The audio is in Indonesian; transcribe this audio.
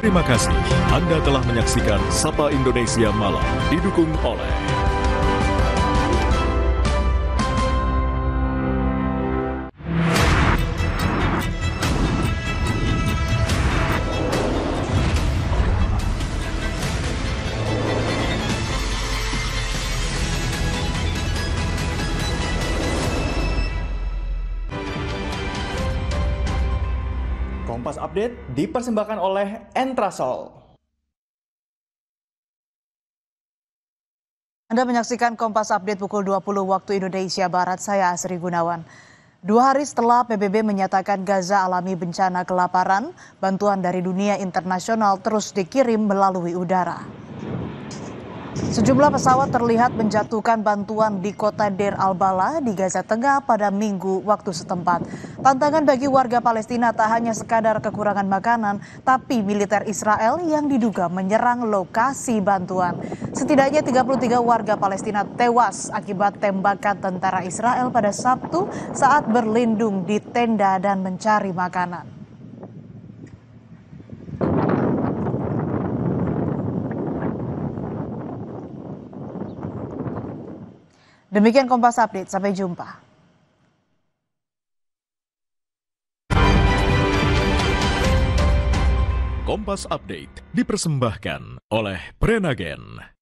Terima kasih Anda telah menyaksikan Sapa Indonesia Malam, didukung oleh Kompas Update dipersembahkan oleh Entrasol. Anda menyaksikan Kompas Update pukul 20 waktu Indonesia Barat, saya Asri Gunawan. 2 hari setelah PBB menyatakan Gaza alami bencana kelaparan, bantuan dari dunia internasional terus dikirim melalui udara. Sejumlah pesawat terlihat menjatuhkan bantuan di kota Deir al-Balah di Gaza Tengah pada Minggu waktu setempat. Tantangan bagi warga Palestina tak hanya sekadar kekurangan makanan, tapi militer Israel yang diduga menyerang lokasi bantuan. Setidaknya 33 warga Palestina tewas akibat tembakan tentara Israel pada Sabtu saat berlindung di tenda dan mencari makanan. Demikian Kompas Update, sampai jumpa. Kompas Update dipersembahkan oleh Prenagen.